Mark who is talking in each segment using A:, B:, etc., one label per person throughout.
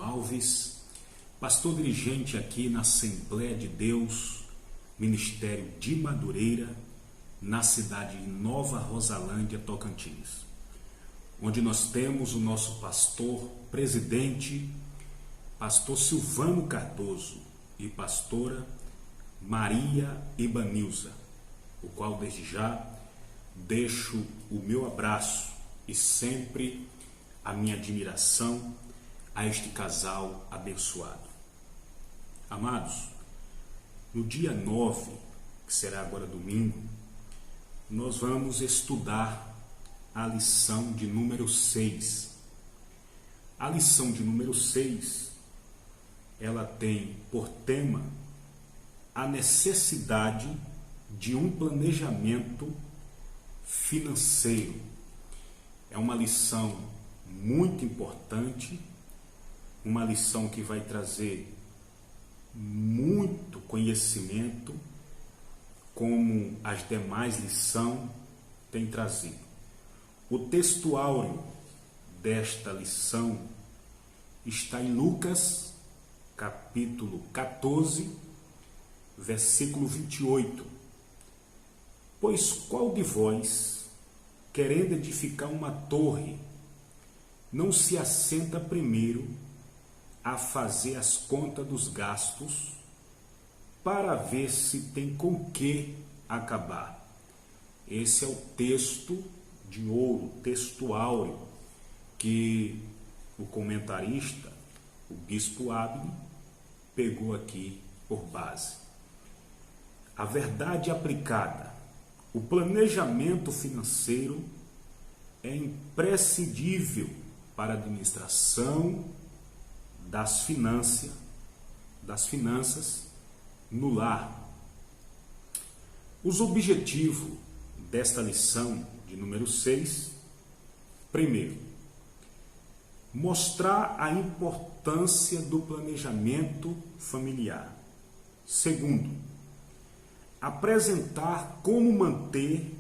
A: Edson Alves, pastor dirigente aqui na Assembleia de Deus, Ministério de Madureira, na cidade de Nova Rosalândia, Tocantins, onde nós temos o nosso pastor presidente, pastor Silvano Cardoso, e pastora Maria Ibanilza, o qual desde já deixo o meu abraço e sempre a minha admiração a este casal abençoado. Amados, no dia 9, que será agora domingo, nós vamos estudar a lição de número 6. A lição de número 6, ela tem por tema a necessidade de um planejamento financeiro. É uma lição muito importante, uma lição que vai trazer muito conhecimento, como as demais lições têm trazido. O texto áureo desta lição está em Lucas, capítulo 14, versículo 28. Pois qual de vós, querendo edificar uma torre, não se assenta primeiro a fazer as contas dos gastos, para ver se tem com que acabar? Esse é o texto de ouro, texto áureo, que o comentarista, o bispo Abner, pegou aqui por base. A verdade aplicada: o planejamento financeiro é imprescindível para a administração das finanças no lar. Os objetivos desta lição de número 6, primeiro, mostrar a importância do planejamento familiar. Segundo, apresentar como manter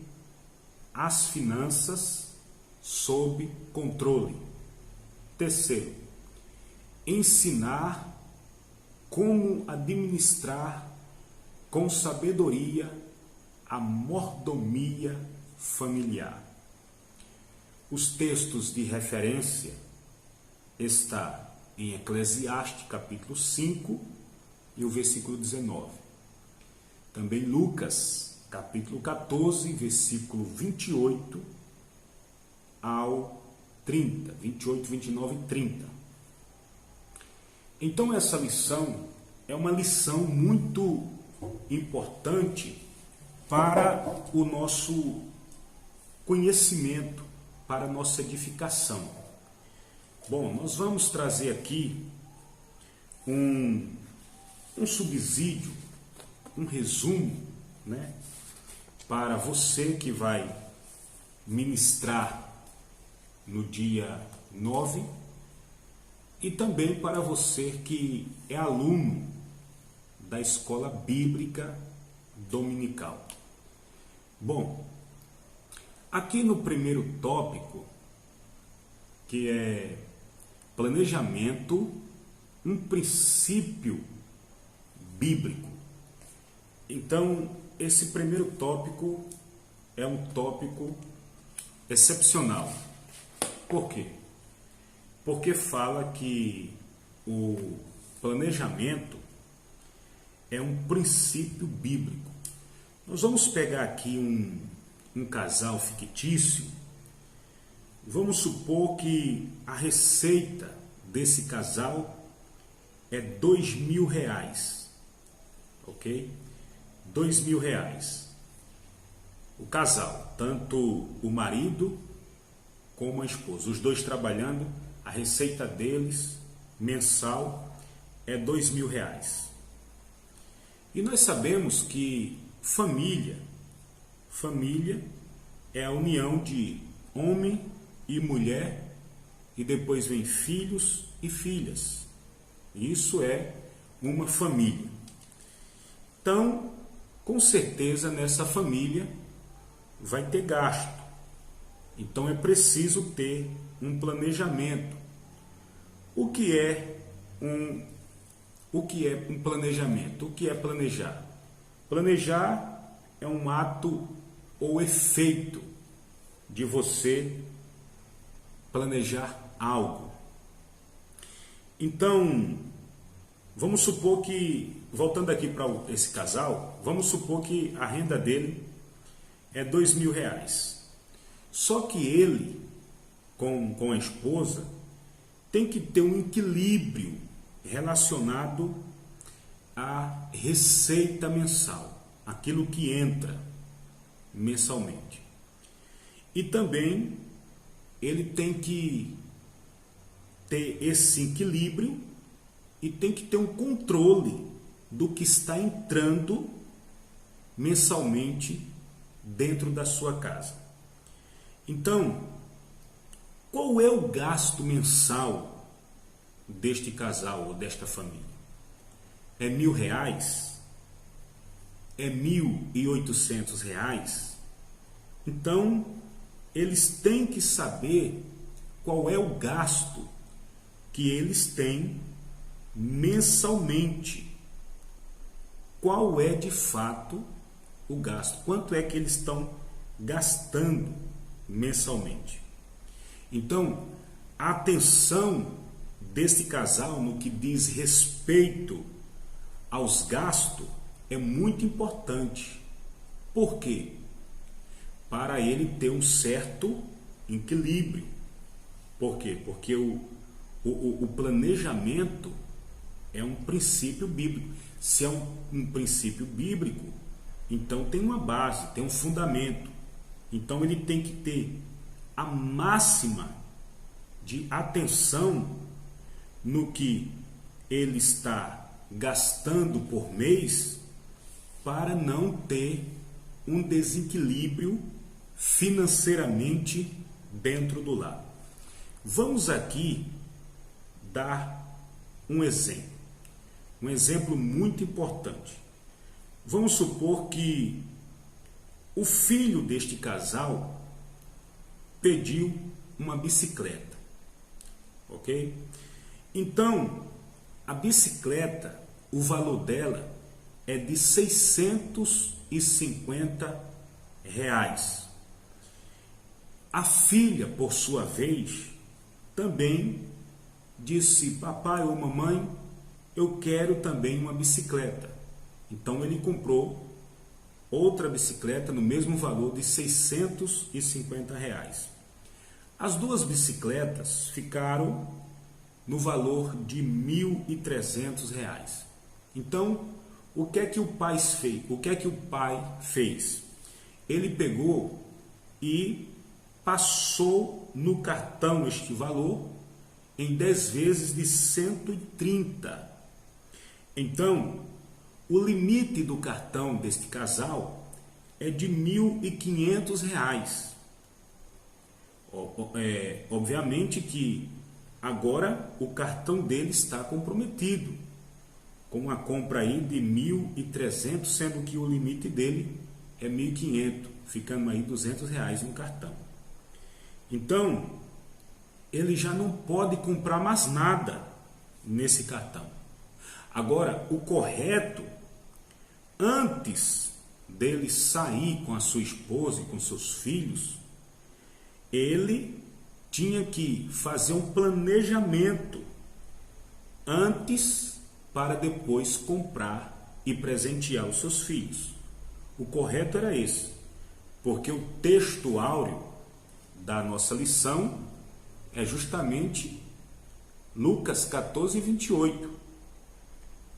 A: as finanças sob controle. Terceiro, ensinar como administrar com sabedoria a mordomia familiar. Os textos de referência está em Eclesiastes, capítulo 5, e o versículo 19. Também Lucas, capítulo 14, versículo 28 ao 30, 28, 29 e 30. Então essa lição é uma lição muito importante para o nosso conhecimento, para a nossa edificação. Bom, nós vamos trazer aqui um subsídio, um resumo, né, para você que vai ministrar no dia 9 e também para você que é aluno da Escola Bíblica Dominical. Bom, aqui no primeiro tópico, que é planejamento, um princípio bíblico. Então, esse primeiro tópico é um tópico excepcional. Por quê? Porque fala que o planejamento é um princípio bíblico. Nós vamos pegar aqui um casal fictício. Vamos supor que a receita desse casal é R$2.000, ok? R$2.000. O casal, tanto o marido como a esposa, os dois trabalhando, a receita deles mensal é R$2.000. E nós sabemos que família é a união de homem e mulher, e depois vem filhos e filhas. Isso é uma família. Então, com certeza nessa família vai ter gasto. Então é preciso ter um planejamento. O que é o que é um planejamento? O que é planejar? Planejar é um ato ou efeito de você planejar algo. Então, vamos supor que, voltando aqui para esse casal, vamos supor que a renda dele é R$ 2.000. Só que ele, com a esposa, tem que ter um equilíbrio relacionado à receita mensal, aquilo que entra mensalmente. E também ele tem que ter esse equilíbrio e tem que ter um controle do que está entrando mensalmente dentro da sua casa. Então, qual é o gasto mensal deste casal ou desta família? É R$ 1.000? É R$ 1.800? Então, eles têm que saber qual é o gasto que eles têm mensalmente. Qual é de fato o gasto? Quanto é que eles estão gastando mensalmente? Então, a atenção deste casal no que diz respeito aos gastos é muito importante. Por quê? Para ele ter um certo equilíbrio. Por quê? Porque o planejamento é um princípio bíblico. Se é um princípio bíblico, então tem uma base, tem um fundamento. Então ele tem que ter a máxima de atenção no que ele está gastando por mês para não ter um desequilíbrio financeiramente dentro do lar. Vamos aqui dar um exemplo muito importante. Vamos supor que o filho deste casal pediu uma bicicleta, ok? Então, a bicicleta, o valor dela é de R$ 650. A filha, por sua vez, também disse: papai ou mamãe, eu quero também uma bicicleta. Então ele comprou outra bicicleta no mesmo valor de R$ 650. As duas bicicletas ficaram no valor de R$ 1.300. Então, o que é que o pai fez? Ele pegou e passou no cartão este valor em 10 vezes de 130. Então, o limite do cartão deste casal é de R$ 1.500. Obviamente que agora o cartão dele está comprometido com uma compra aí de 1.300, sendo que o limite dele é 1.500, ficando aí R$ 200 no cartão. Então, ele já não pode comprar mais nada nesse cartão. Agora, o correto, antes dele sair com a sua esposa e com seus filhos, ele tinha que fazer um planejamento antes para depois comprar e presentear os seus filhos. O correto era esse, porque o texto áureo da nossa lição é justamente Lucas 14:28,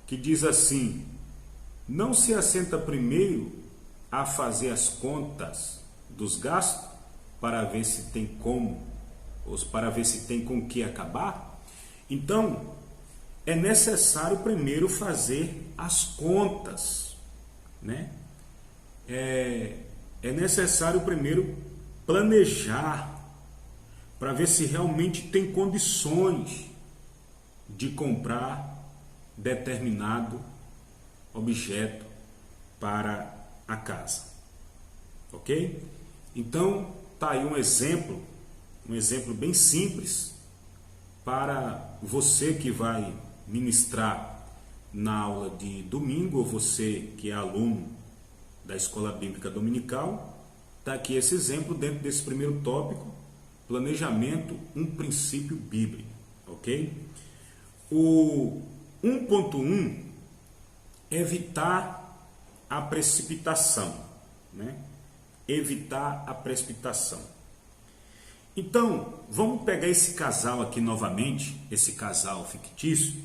A: que diz assim: não se assenta primeiro a fazer as contas dos gastos para ver se tem como, ou para ver se tem com o que acabar. Então, é necessário primeiro fazer as contas, né? É necessário primeiro planejar para ver se realmente tem condições de comprar determinado objeto para a casa, ok? Então, tá aí um exemplo bem simples para você que vai ministrar na aula de domingo, ou você que é aluno da Escola Bíblica Dominical, está aqui esse exemplo dentro desse primeiro tópico, planejamento, um princípio bíblico, ok? O 1.1, evitar a precipitação, né? Evitar a precipitação. Então, vamos pegar esse casal aqui novamente, esse casal fictício.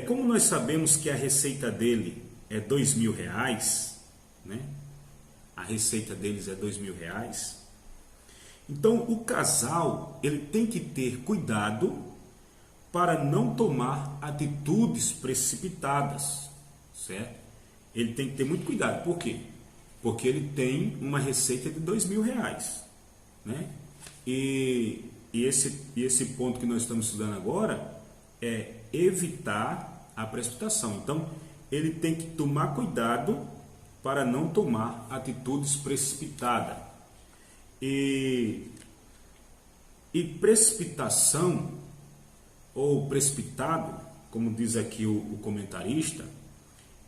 A: Como nós sabemos que a receita dele é R$2.000, né? A receita deles é R$2.000. Então, o casal ele tem que ter cuidado para não tomar atitudes precipitadas, certo? Ele tem que ter muito cuidado. Por quê? Porque ele tem uma receita de R$2.000, né? E esse ponto que nós estamos estudando agora é evitar a precipitação. Então, ele tem que tomar cuidado para não tomar atitudes precipitadas. E precipitação, ou precipitado, como diz aqui o comentarista,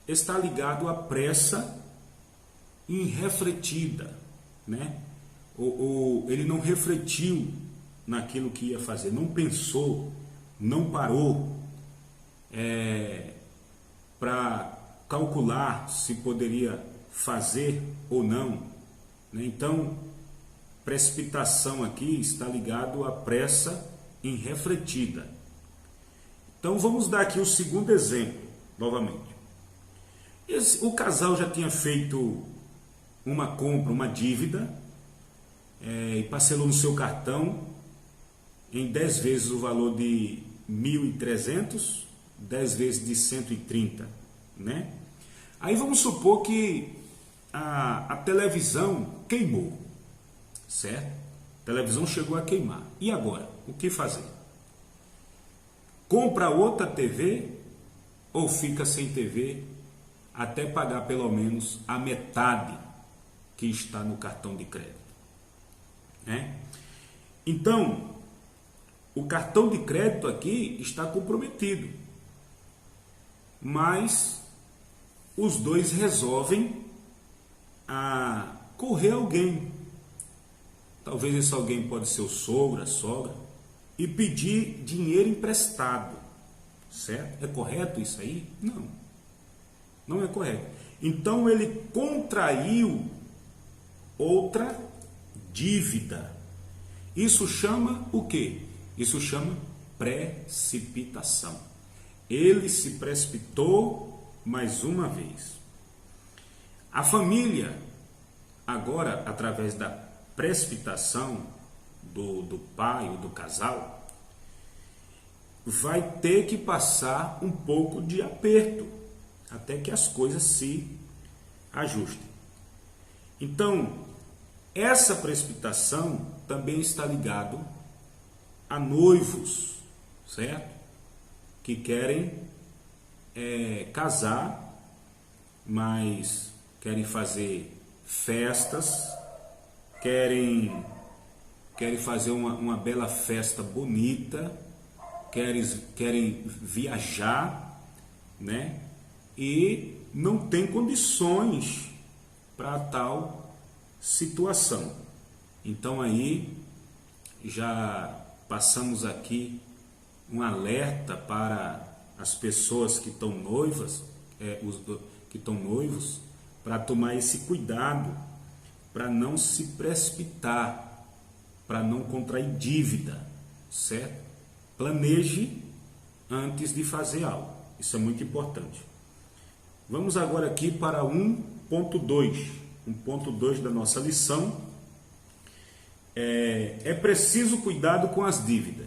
A: está ligado à pressa irrefletida, né? Ele não refletiu naquilo que ia fazer, não pensou, não parou para calcular se poderia fazer ou não, né? Então, precipitação aqui está ligado à pressa irrefletida. Então, vamos dar aqui o segundo exemplo, novamente. O casal já tinha feito uma compra, uma dívida, e parcelou no seu cartão em 10 vezes o valor de 1.300, 10 vezes de 130, né? Aí vamos supor que a televisão queimou, certo? A televisão chegou a queimar. E agora? O que fazer? Compra outra TV ou fica sem TV até pagar pelo menos a metade que está no cartão de crédito, né? Então, o cartão de crédito aqui está comprometido, mas os dois resolvem correr alguém. Talvez esse alguém pode ser o sogro, a sogra, e pedir dinheiro emprestado, certo? É correto isso aí? Não, não é correto. Então ele contraiu outra dívida. Isso chama o quê? Isso chama precipitação. Ele se precipitou mais uma vez. A família, agora, através da precipitação do pai ou do casal, vai ter que passar um pouco de aperto até que as coisas se ajustem. Então, essa precipitação também está ligado a noivos, certo? Que querem casar, mas querem fazer festas, querem fazer uma bela festa bonita, querem viajar, né? E não tem condições para tal situação. Então aí já passamos aqui um alerta para as pessoas que estão noivos, para tomar esse cuidado, para não se precipitar, para não contrair dívida, certo? Planeje antes de fazer algo. Isso é muito importante. Vamos agora aqui para 1.2. 1.2 da nossa lição. É preciso cuidado com as dívidas.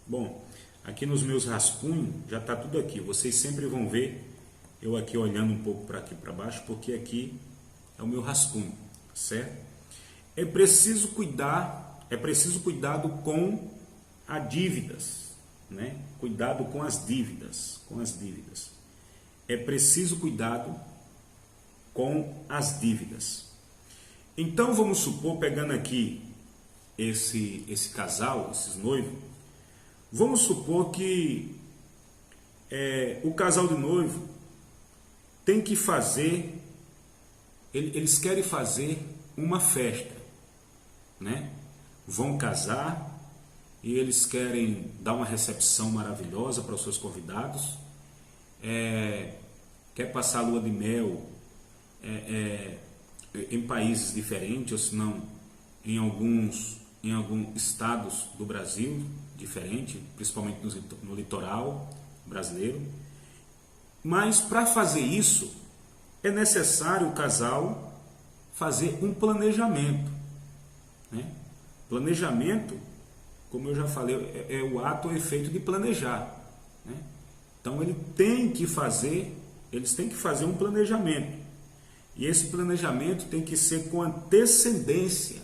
A: Bom, aqui nos meus rascunhos já está tudo aqui. Vocês sempre vão ver eu aqui olhando um pouco para aqui para baixo, porque aqui é o meu rascunho, certo? É preciso cuidado com as dívidas, né? Cuidado com as dívidas, É preciso cuidado com as dívidas. Então vamos supor, pegando aqui esse casal, esses noivos, vamos supor que o casal de noivo tem que fazer, eles querem fazer uma festa, né? Vão casar e eles querem dar uma recepção maravilhosa para os seus convidados, quer passar a lua de mel em países diferentes, ou se não em alguns estados do Brasil diferente, principalmente no litoral brasileiro. Mas para fazer isso é necessário o casal fazer um planejamento, né? Planejamento, como eu já falei, é o ato ou efeito de planejar, né? Então eles têm que fazer um planejamento. E esse planejamento tem que ser com antecedência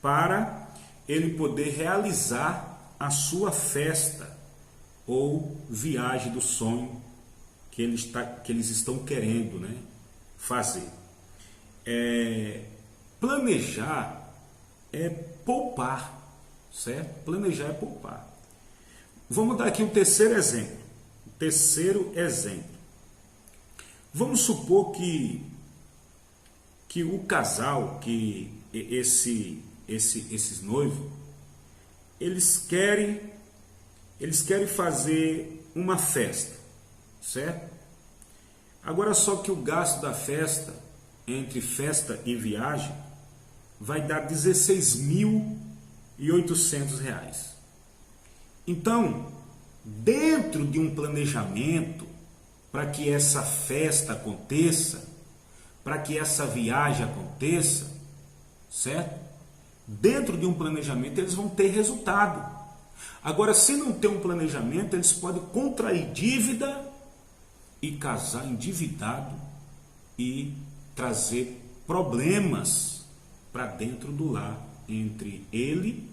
A: para ele poder realizar a sua festa ou viagem do sonho que eles estão querendo, né, fazer. Planejar é poupar, certo? Planejar é poupar. Vamos dar aqui um terceiro exemplo. Vamos supor que o casal, que esses noivos, eles querem fazer uma festa, certo? Agora só que o gasto da festa, entre festa e viagem, vai dar R$16.800. Então, dentro de um planejamento para que essa festa aconteça, para que essa viagem aconteça, certo? Dentro de um planejamento eles vão ter resultado. Agora, se não tem um planejamento, eles podem contrair dívida e casar endividado e trazer problemas para dentro do lar entre ele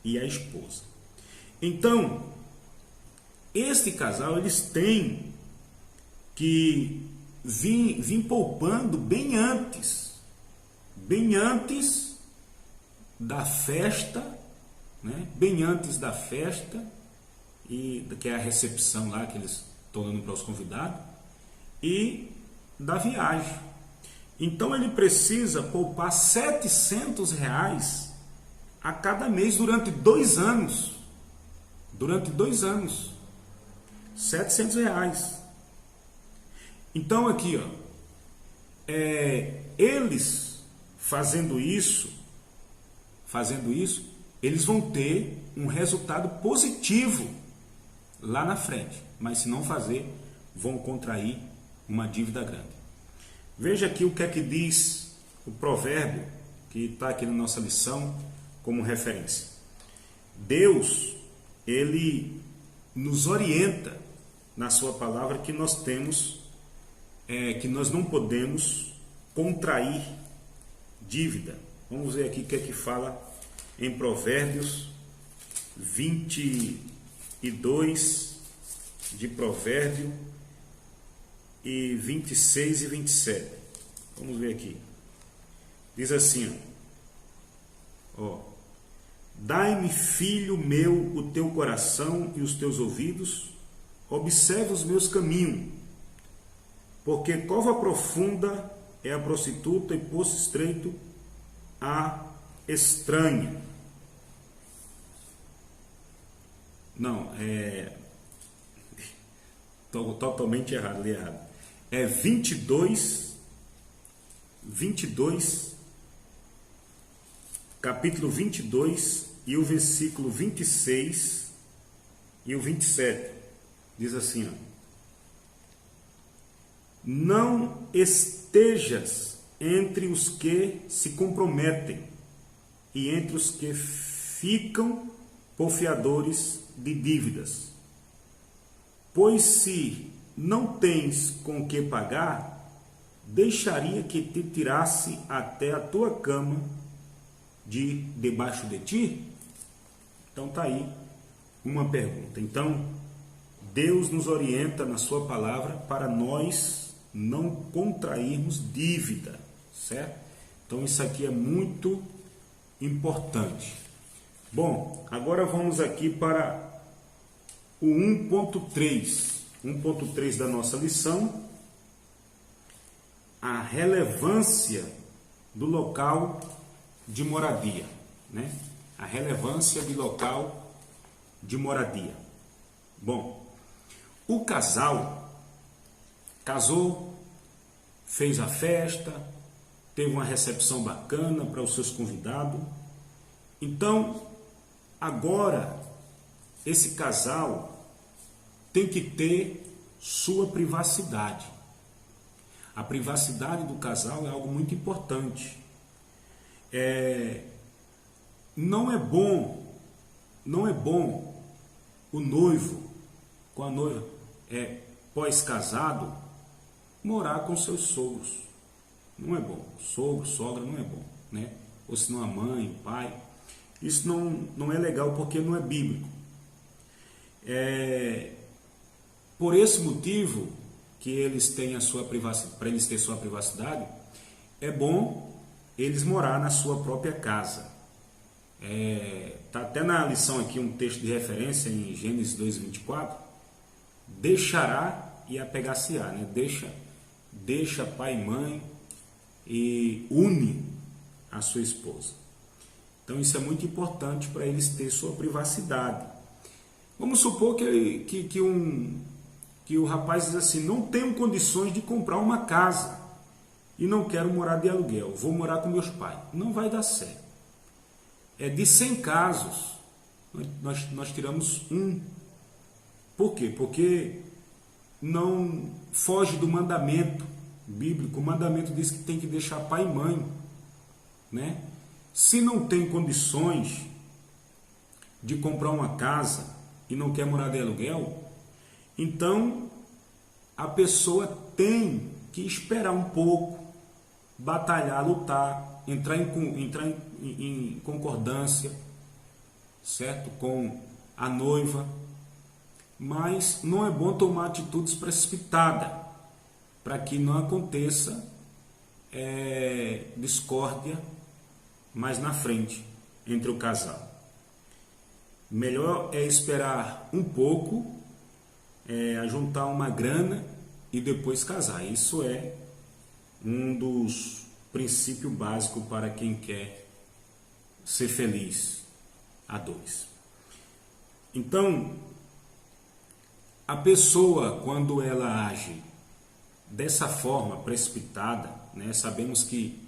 A: e a esposa. Então, este casal, eles têm que vir poupando bem antes da festa, né? Bem antes da festa, que é a recepção lá que eles estão dando para os convidados, e da viagem. Então ele precisa poupar R$700 a cada mês durante 2 anos. Durante 2 anos. R$700. Então aqui, ó, eles fazendo isso, eles vão ter um resultado positivo lá na frente. Mas se não fazer, vão contrair uma dívida grande. Veja aqui o que é que diz o provérbio que está aqui na nossa lição como referência. Deus, ele nos orienta na sua palavra que nós temos, que nós não podemos contrair dívida. Vamos ver aqui o que é que fala em Provérbios 22 de Provérbio e 26 e 27. Vamos ver aqui. Diz assim, ó: dai-me, filho meu, o teu coração e os teus ouvidos, observa os meus caminhos, porque cova profunda é a prostituta e poço estreito a estranha. Não, totalmente errado, li errado. É 22, capítulo 22 e o versículo 26 e o 27. Diz assim, ó: não estejas entre os que se comprometem e entre os que ficam porfiadores de dívidas. Pois se não tens com que pagar, deixaria que te tirasse até a tua cama de debaixo de ti? Então tá aí uma pergunta. Então, Deus nos orienta na sua palavra para nós não contrairmos dívida, certo? Então isso aqui é muito importante. Bom, agora vamos aqui para o 1.3. 1.3 da nossa lição, a relevância do local de moradia, né? A relevância de local de moradia. Bom, o casal casou, fez a festa, teve uma recepção bacana para os seus convidados. Então, agora, esse casal tem que ter sua privacidade. A privacidade do casal é algo muito importante. Não é bom o noivo com a noiva pós-casado morar com seus sogros. Não é bom. Sogro, sogra não é bom, né? Ou se não a mãe, o pai. Isso não é legal porque não é bíblico. Por esse motivo que eles têm a sua privacidade, para eles terem sua privacidade, é bom eles morar na sua própria casa. Tá até na lição aqui um texto de referência em Gênesis 2:24. Deixará e apegar-se-á, né? Deixa pai e mãe e une a sua esposa. Então isso é muito importante para eles terem sua privacidade. Vamos supor que o rapaz diz assim: não tenho condições de comprar uma casa e não quero morar de aluguel, vou morar com meus pais. Não vai dar certo. De 100 casos, nós tiramos um. Por quê? Porque não foge do mandamento bíblico. O mandamento diz que tem que deixar pai e mãe, né? Se não tem condições de comprar uma casa e não quer morar de aluguel, então a pessoa tem que esperar um pouco, batalhar, lutar, entrar em concordância, certo? Com a noiva. Mas não é bom tomar atitudes precipitadas, para que não aconteça discórdia mais na frente entre o casal. Melhor é esperar um pouco, juntar uma grana e depois casar. Isso é um dos princípios básicos para quem quer ser feliz a dois. Então, a pessoa, quando ela age dessa forma precipitada, né, sabemos que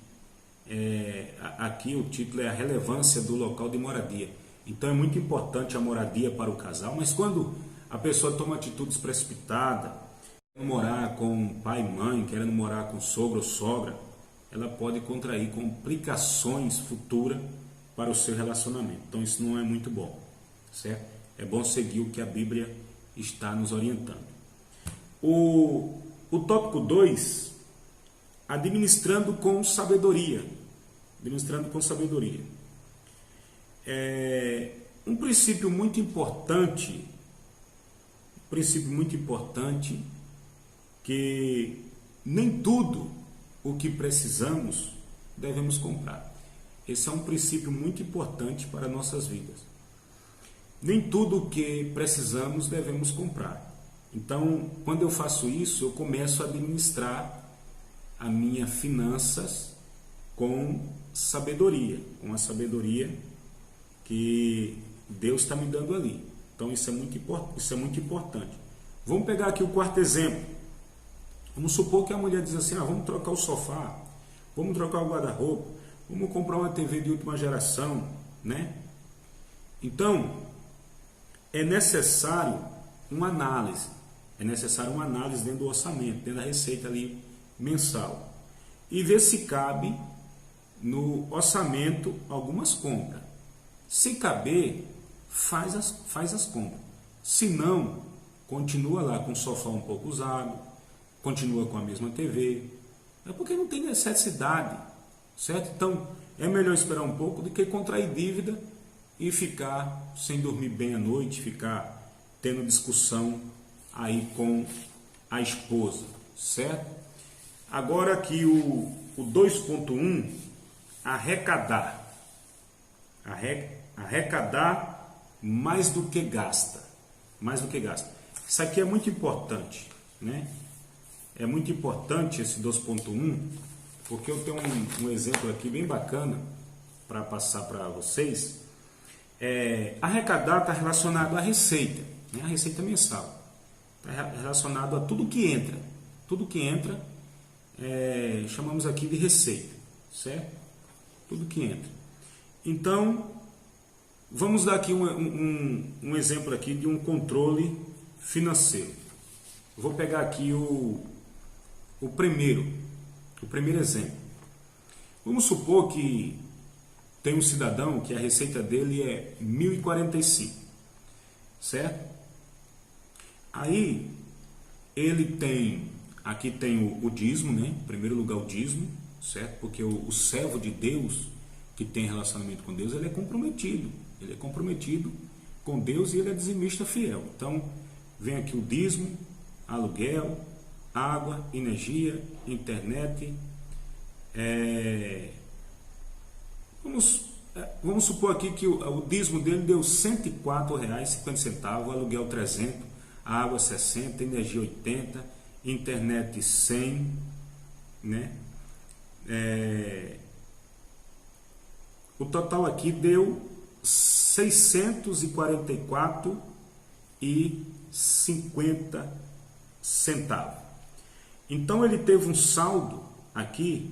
A: aqui o título é a relevância do local de moradia. Então é muito importante a moradia para o casal, mas quando a pessoa toma atitudes precipitadas, querendo morar com pai e mãe, querendo morar com sogro ou sogra, ela pode contrair complicações futuras para o seu relacionamento. Então isso não é muito bom, certo? É bom seguir o que a Bíblia está nos orientando. O tópico 2, administrando com sabedoria. Administrando com sabedoria. Um princípio muito importante, que nem tudo o que precisamos devemos comprar. Esse é um princípio muito importante para nossas vidas. Nem tudo o que precisamos devemos comprar. Então, quando eu faço isso, eu começo a administrar as minhas finanças com sabedoria, com a sabedoria que Deus está me dando ali. Então, isso é muito importante. Vamos pegar aqui o quarto exemplo. Vamos supor que a mulher diz assim: vamos trocar o sofá, vamos trocar o guarda-roupa, vamos comprar uma TV de última geração, né? Então, é necessário uma análise. Dentro do orçamento, dentro da receita ali mensal. E ver se cabe no orçamento algumas compras. Se caber, faz as compras. Se não, continua lá com o sofá um pouco usado, continua com a mesma TV. É porque não tem necessidade, certo? Então, é melhor esperar um pouco do que contrair dívida e ficar sem dormir bem à noite, ficar tendo discussão aí com a esposa, certo? Agora aqui o 2.1, arrecadar. Arrecadar mais do que gasta. Isso aqui é muito importante, né? É muito importante esse 2.1, porque eu tenho um exemplo aqui bem bacana para passar para vocês. Arrecadar está relacionado à receita, né? A receita mensal. Está relacionado a tudo que entra. Tudo que entra, chamamos aqui de receita, certo? Tudo que entra. Então, vamos dar aqui um exemplo aqui de um controle financeiro. Vou pegar aqui o primeiro exemplo. Vamos supor que tem um cidadão que a receita dele é 1.045, certo? Aí ele tem, aqui tem o dízimo, né? Em primeiro lugar o dízimo, certo? Porque o servo de Deus que tem relacionamento com Deus, ele é comprometido. Ele é comprometido com Deus e ele é dizimista fiel. Então, vem aqui o dízimo, aluguel, água, energia, internet. Vamos supor aqui que o dízimo dele deu R$ 104,50, aluguel 300, água 60, energia 80, internet 100, né? O total aqui deu 644,50 centavos. Então ele teve um saldo aqui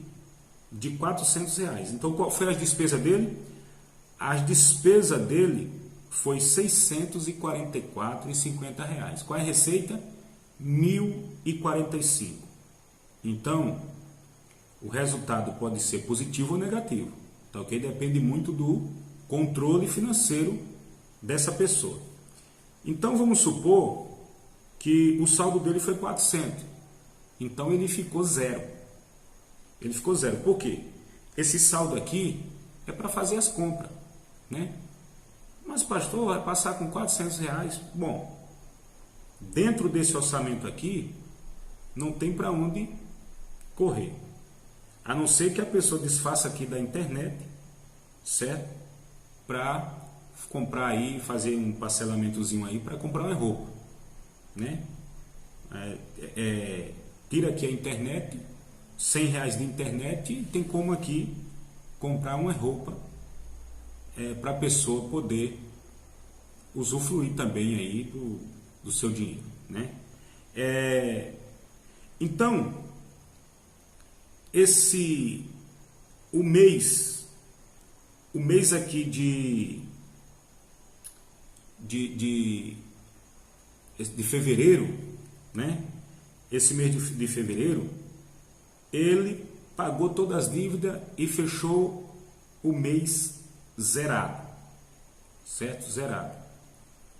A: de R$400. Então qual foi a despesa dele? A despesa dele foi R$644,50. Qual é a receita? 1.045. Então o resultado pode ser positivo ou negativo, tá ok? Depende muito do controle financeiro dessa pessoa. Então vamos supor que o saldo dele foi 400. Então ele ficou zero. Ele ficou zero. Por quê? Esse saldo aqui é para fazer as compras, né? Mas pastor, vai passar com R$400? Bom, dentro desse orçamento aqui não tem para onde correr. A não ser que a pessoa desfaça aqui da internet, certo? Para comprar aí, fazer um parcelamentozinho aí para comprar uma roupa, né? Tira aqui a internet, R$100 de internet, e tem como aqui comprar uma roupa para a pessoa poder usufruir também aí do seu dinheiro, né? Então, o mês aqui de fevereiro, né? Esse mês de fevereiro, ele pagou todas as dívidas e fechou o mês zerado, certo? Zerado,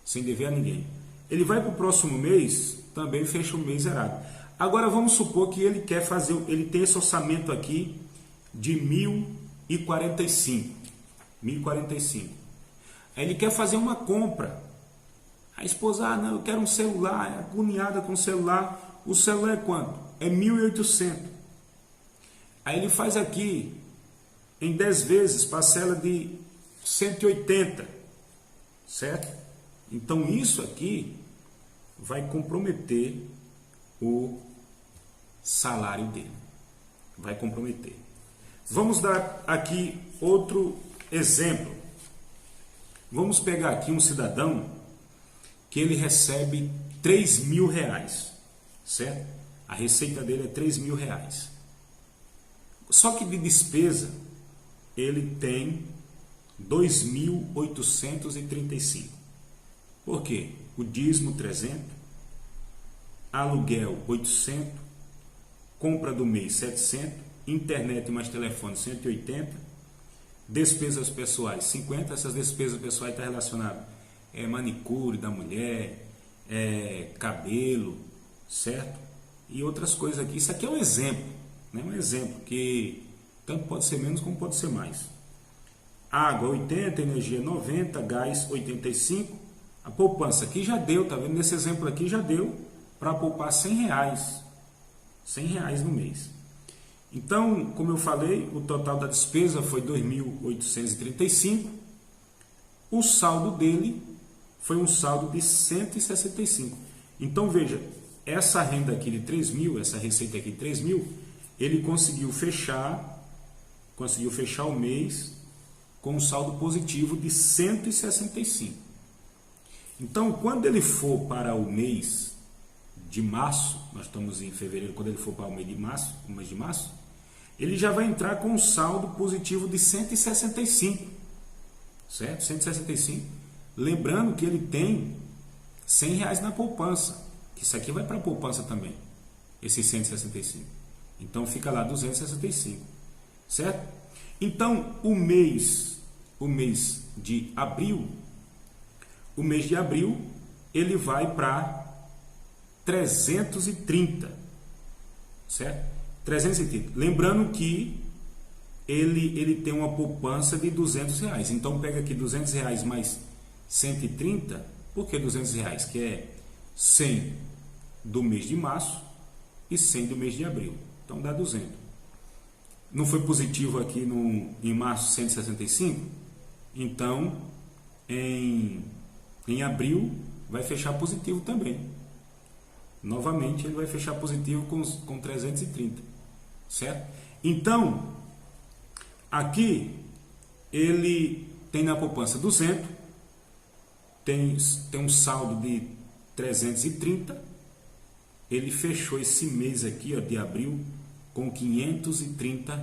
A: sem dever a ninguém. Ele vai para o próximo mês, também fecha o mês zerado. Agora vamos supor que ele quer fazer, ele tem esse orçamento aqui de 1.045. Aí ele quer fazer uma compra. A esposa, não, eu quero um celular, é agoniada com o celular. O celular é quanto? É 1.800. Aí ele faz aqui em 10 vezes, parcela de 180, certo? Então isso aqui vai comprometer o salário dele. Vai comprometer. Vamos dar aqui outro exemplo. Vamos pegar aqui um cidadão que ele recebe R$3.000, certo? A receita dele é R$3.000. Só que de despesa ele tem 2.835. Por quê? O dízimo 300, aluguel 800, compra do mês 700, internet mais telefone 180, despesas pessoais 50. Essas despesas pessoais estão relacionadas manicure da mulher, cabelo, certo? E outras coisas aqui. Isso aqui é um exemplo, né? Um exemplo que tanto pode ser menos como pode ser mais. Água 80, energia 90, gás 85. A poupança aqui já deu, tá vendo? Nesse exemplo aqui já deu para poupar R$100. R$100 no mês. Então, como eu falei, o total da despesa foi 2.835. O saldo dele foi um saldo de 165. Então veja, essa renda aqui de 3 mil, essa receita aqui de 3 mil, ele conseguiu fechar o mês com um saldo positivo de 165. Então, quando ele for para o mês de março, nós estamos em fevereiro, quando ele for para o mês de março, ele já vai entrar com um saldo positivo de 165, certo? 165. Lembrando que ele tem R$100 na poupança, que isso aqui vai para a poupança também, esses 165. Então, fica lá 265, certo? Então, o mês de abril, ele vai para 330, certo? 330. Lembrando que ele tem uma poupança de R$200. Então, pega aqui R$200 mais 130. Por que R$200? Que é 100 do mês de março e 100 do mês de abril. Então, dá 200. Não foi positivo aqui em março 165? Então, em abril, vai fechar positivo também. Novamente, ele vai fechar positivo com 330, certo? Então, aqui, ele tem na poupança 200, tem um saldo de 330, ele fechou esse mês aqui, ó, de abril, com R$530.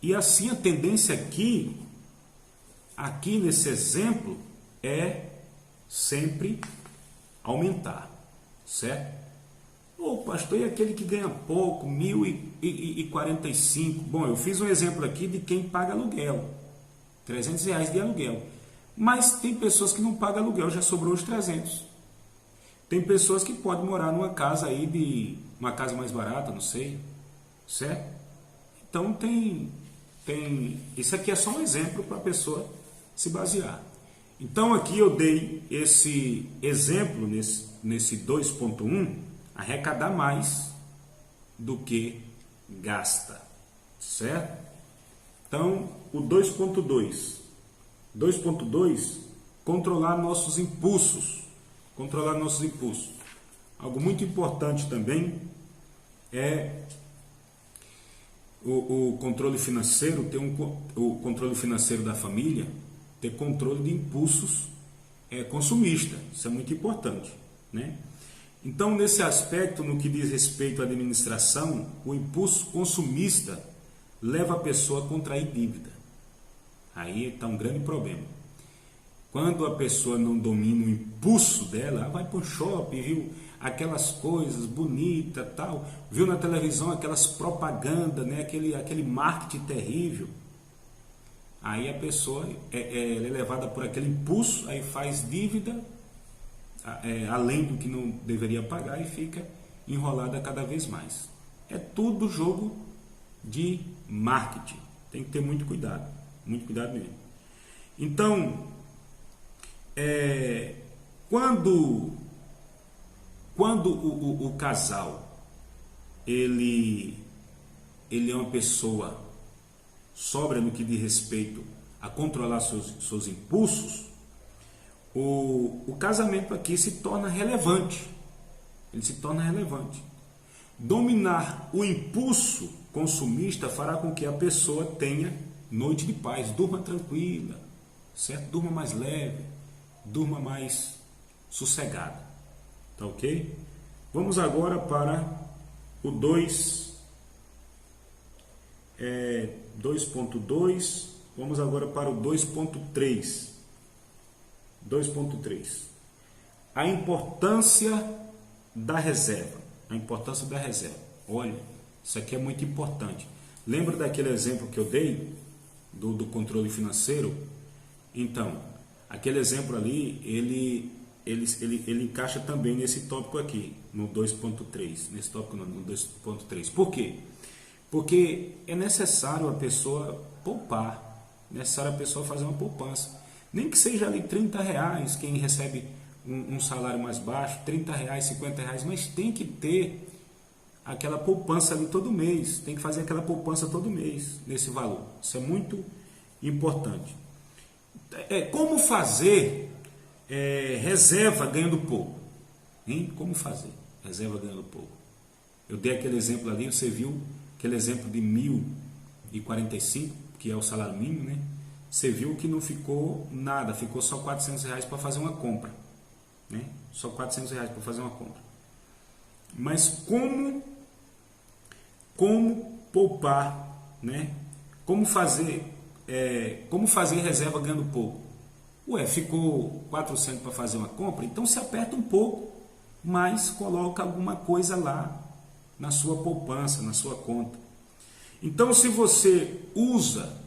A: E assim, a tendência aqui nesse exemplo, é sempre aumentar, certo? Ô pastor, e aquele que ganha pouco, 1.045? Bom, eu fiz um exemplo aqui de quem paga aluguel, R$300 de aluguel. Mas tem pessoas que não pagam aluguel, já sobrou os 300. Tem pessoas que podem morar numa casa aí, uma casa mais barata, não sei, certo? Então isso aqui é só um exemplo para a pessoa se basear. Então aqui eu dei esse exemplo nesse 2.1, arrecadar mais do que gasta, certo? Então o 2.2, controlar nossos impulsos, Algo muito importante também é o controle financeiro, o controle financeiro da família, ter controle de impulsos consumistas. Isso é muito importante, né? Então, nesse aspecto, no que diz respeito à administração, o impulso consumista leva a pessoa a contrair dívida. Aí está um grande problema. Quando a pessoa não domina o impulso dela, vai para o shopping, viu aquelas coisas bonitas, tal, viu na televisão aquelas propagandas, né? aquele marketing terrível. Aí a pessoa é levada por aquele impulso, aí faz dívida, além do que não deveria pagar, e fica enrolada cada vez mais. É tudo jogo de marketing. Tem que ter muito cuidado mesmo. Então, quando o casal ele é uma pessoa sóbria no que diz respeito a controlar seus impulsos, o casamento aqui se torna relevante. Ele se torna relevante. Dominar o impulso consumista fará com que a pessoa tenha noite de paz, durma tranquila, certo? Durma mais leve, durma mais sossegada. Tá ok? Vamos agora para o 2.2. Vamos agora para o 2.3. 2.3. A importância da reserva. Olha, isso aqui é muito importante. Lembra daquele exemplo que eu dei do controle financeiro? Então, aquele exemplo ali, ele encaixa também nesse tópico aqui, no 2.3. Nesse tópico não, no 2.3. Por quê? Porque é necessário a pessoa poupar, é necessário a pessoa fazer uma poupança. Nem que seja ali R$30, quem recebe um salário mais baixo, R$30, R$50, mas tem que ter aquela poupança ali todo mês, tem que fazer aquela poupança todo mês, nesse valor. Isso é muito importante. Como fazer reserva ganhando pouco? Hein? Como fazer? Reserva ganhando pouco. Eu dei aquele exemplo ali, você viu aquele exemplo de 1.045, que é o salário mínimo, né? Você viu que não ficou nada, ficou só R$ 400 para fazer uma compra, né? Só R$ 400 para fazer uma compra. Mas como poupar, né? Como fazer reserva ganhando pouco? Ué, ficou 400 para fazer uma compra, então se aperta um pouco, mas coloca alguma coisa lá na sua poupança, na sua conta. Então, se você usa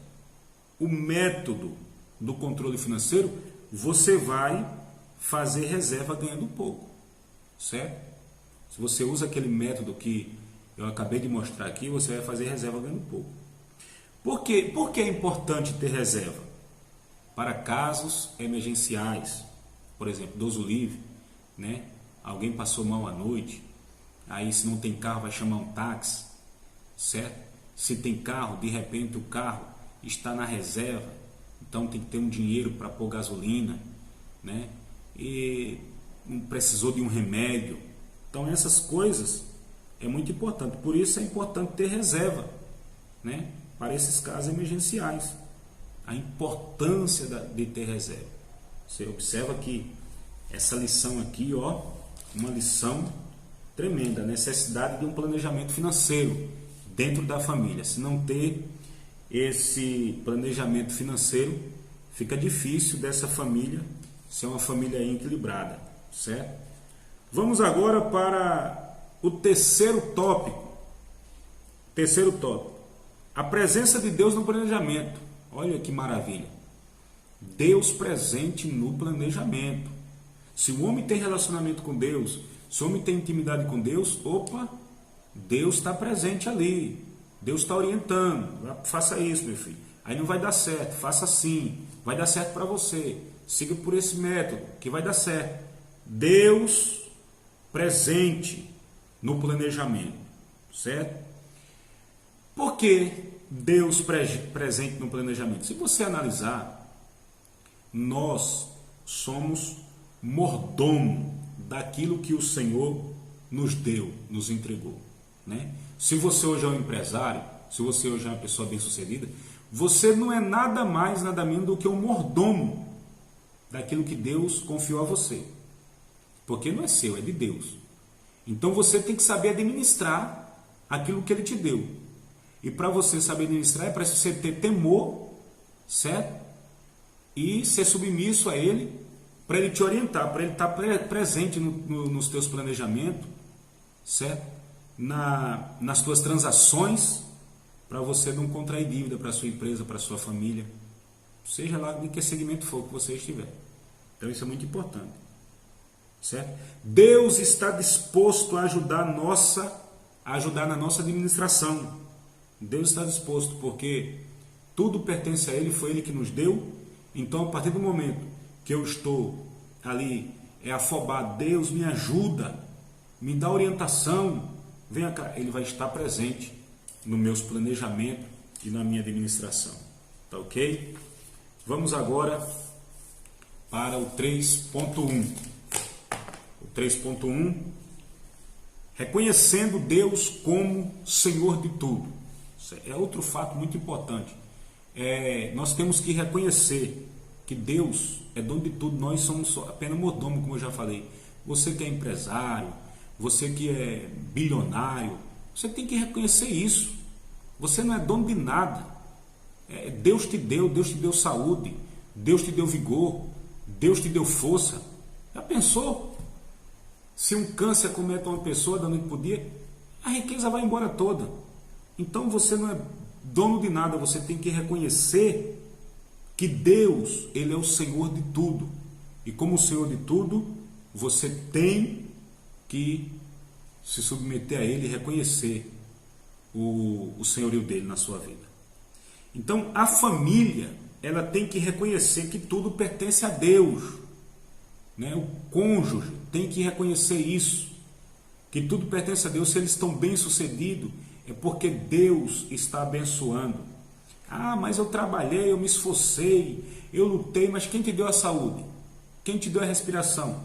A: o método do controle financeiro, você vai fazer reserva ganhando pouco, certo? Se você usa aquele método que eu acabei de mostrar aqui, você vai fazer reserva ganhando pouco. Por que é importante ter reserva? Para casos emergenciais, por exemplo, idoso livre, né? Alguém passou mal à noite, aí se não tem carro vai chamar um táxi, certo? Se tem carro, de repente o carro está na reserva, então tem que ter um dinheiro para pôr gasolina, né? E precisou de um remédio. Então essas coisas é muito importante, por isso é importante ter reserva, né? Para esses casos emergenciais. A importância de ter reserva. Você observa que essa lição aqui, ó, uma lição tremenda, a necessidade de um planejamento financeiro dentro da família. Se não ter esse planejamento financeiro, fica difícil dessa família ser uma família equilibrada, certo? Vamos agora para o terceiro tópico. Terceiro tópico. A presença de Deus no planejamento. Olha que maravilha. Deus presente no planejamento. Se o homem tem relacionamento com Deus, se o homem tem intimidade com Deus, opa, Deus está presente ali. Deus está orientando. Faça isso, meu filho. Aí não vai dar certo. Faça assim. Vai dar certo para você. Siga por esse método que vai dar certo. Deus presente no planejamento. Certo? Por que Deus presente no planejamento? Se você analisar, nós somos mordomo daquilo que o Senhor nos deu, nos entregou, né? Se você hoje é um empresário, se você hoje é uma pessoa bem-sucedida, você não é nada mais, nada menos do que um mordomo daquilo que Deus confiou a você. Porque não é seu, é de Deus. Então você tem que saber administrar aquilo que Ele te deu. E para você saber administrar, é preciso você ter temor, certo? E ser submisso a Ele, para Ele te orientar, para Ele estar presente nos teus planejamentos, certo? Nas tuas transações, para você não contrair dívida para a sua empresa, para a sua família, seja lá de que segmento for que você estiver. Então isso é muito importante, certo? Deus está disposto a ajudar na nossa administração. Deus está disposto, porque tudo pertence a Ele, foi Ele que nos deu. Então, a partir do momento que eu estou ali afobado, Deus me ajuda, me dá orientação, venha cá, Ele vai estar presente nos meus planejamentos e na minha administração. Tá ok? Vamos agora para o 3.1. O 3.1, reconhecendo Deus como Senhor de tudo. É outro fato muito importante. Nós temos que reconhecer que Deus é dono de tudo, nós somos apenas mordomo, como eu já falei. Você que é empresário, você que é bilionário, você tem que reconhecer isso. Você não é dono de nada. Deus te deu saúde, Deus te deu vigor, Deus te deu força. Já pensou? Se um câncer acomete uma pessoa da noite para o dia, a riqueza vai embora toda. Então você não é dono de nada, você tem que reconhecer que Deus, Ele é o Senhor de tudo. E como o Senhor de tudo, você tem que se submeter a Ele e reconhecer o senhorio dele na sua vida. Então a família, ela tem que reconhecer que tudo pertence a Deus, né? O cônjuge tem que reconhecer isso, que tudo pertence a Deus. Se eles estão bem-sucedidos, é porque Deus está abençoando. Ah, mas eu trabalhei, eu me esforcei, eu lutei, mas quem te deu a saúde? Quem te deu a respiração?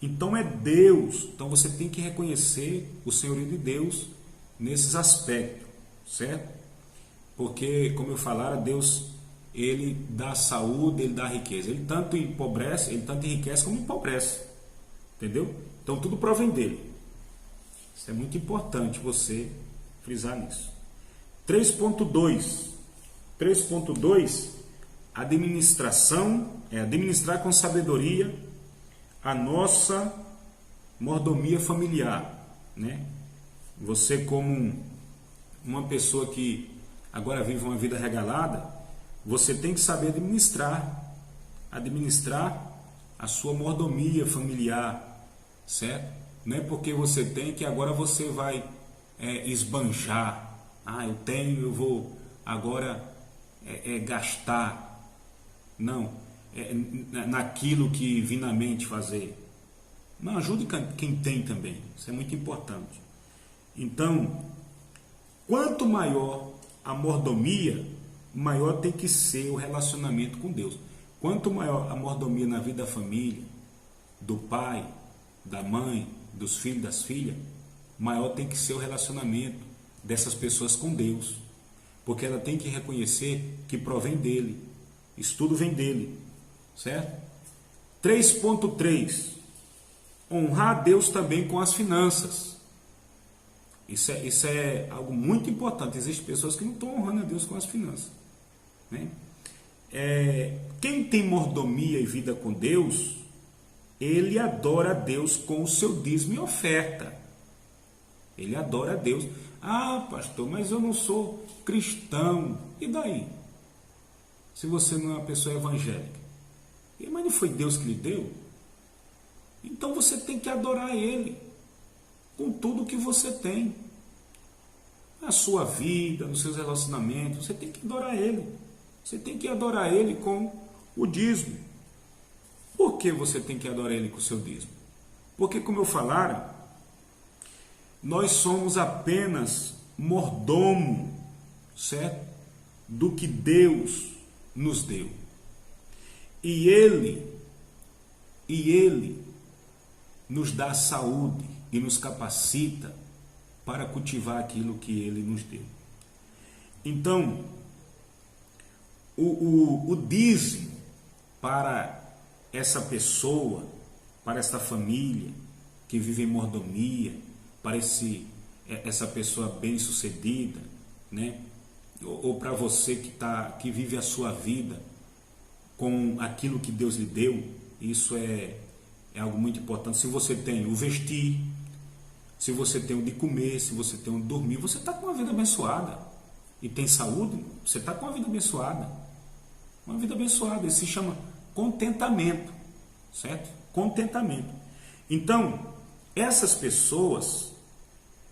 A: Então é Deus. Então você tem que reconhecer o senhorio de Deus nesses aspectos, certo? Porque, como eu falara, Deus, ele dá saúde, ele dá riqueza. Ele tanto empobrece, ele tanto enriquece como empobrece. Entendeu? Então tudo provém dele. Isso é muito importante você frisar nisso. 3.2. 3.2, administração, administrar com sabedoria a nossa mordomia familiar, né? Você, como uma pessoa que agora vive uma vida regalada, você tem que saber administrar a sua mordomia familiar, certo? Não é porque você tem que agora você vai esbanjar. Eu tenho, eu vou agora gastar. Não, naquilo que vi na mente fazer. Não, ajude quem tem também. Isso é muito importante. Então, quanto maior a mordomia, maior tem que ser o relacionamento com Deus. Quanto maior a mordomia na vida da família, do pai, da mãe, dos filhos, das filhas, maior tem que ser o relacionamento dessas pessoas com Deus. Porque ela tem que reconhecer que provém dele. Isso tudo vem dele. Certo? 3.3. Honrar a Deus também com as finanças. Isso é algo muito importante. Existem pessoas que não estão honrando a Deus com as finanças, né? Quem tem mordomia e vida com Deus, ele adora a Deus com o seu dízimo e oferta. Ele adora a Deus. Pastor, mas eu não sou cristão. E daí? Se você não é uma pessoa evangélica. Mas não foi Deus que lhe deu? Então você tem que adorar Ele com tudo que você tem. Na sua vida, nos seus relacionamentos, você tem que adorar Ele. Você tem que adorar Ele com o dízimo. Por que você tem que adorar Ele com o seu dízimo? Porque, como eu falara, nós somos apenas mordomo, certo? Do que Deus nos deu. E Ele nos dá saúde e nos capacita para cultivar aquilo que Ele nos deu. Então, o dízimo para essa pessoa, para essa família que vive em mordomia, para essa pessoa bem-sucedida, né? Ou para você que vive a sua vida com aquilo que Deus lhe deu, isso é algo muito importante. Se você tem o vestir, se você tem o de comer, se você tem o de dormir, você está com uma vida abençoada. E tem saúde, você está com uma vida abençoada. Uma vida abençoada, isso se chama contentamento, certo? Contentamento. Então, essas pessoas,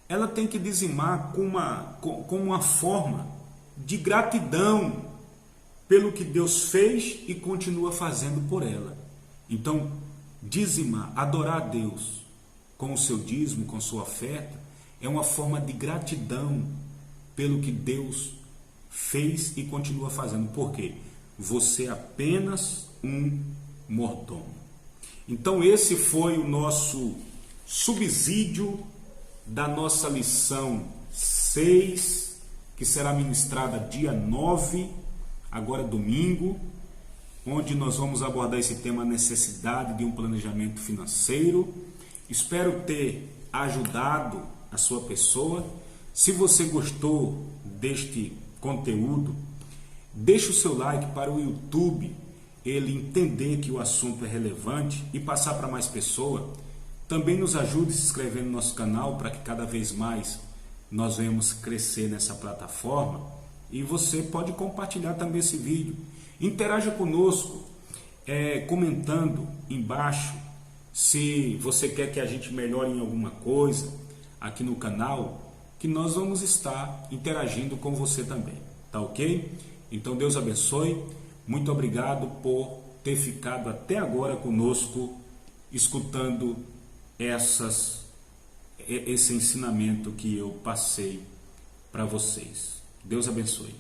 A: ela tem que dizimar com uma forma de gratidão pelo que Deus fez e continua fazendo por ela. Então, dizimar, adorar a Deus com o seu dízimo, com sua oferta, é uma forma de gratidão pelo que Deus fez e continua fazendo. Por quê? Você é apenas um mordomo. Então esse foi o nosso subsídio da nossa lição 6, que será ministrada dia 9, agora domingo, onde nós vamos abordar esse tema, a necessidade de um planejamento financeiro. Espero ter ajudado a sua pessoa. Se você gostou deste conteúdo, deixe o seu like para o YouTube ele entender que o assunto é relevante e passar para mais pessoas. Também nos ajude se inscrevendo no nosso canal para que cada vez mais nós venhamos crescer nessa plataforma. E você pode compartilhar também esse vídeo. Interaja conosco, comentando embaixo se você quer que a gente melhore em alguma coisa aqui no canal, que nós vamos estar interagindo com você também, tá ok? Então Deus abençoe, muito obrigado por ter ficado até agora conosco, escutando esse ensinamento que eu passei para vocês. Deus abençoe.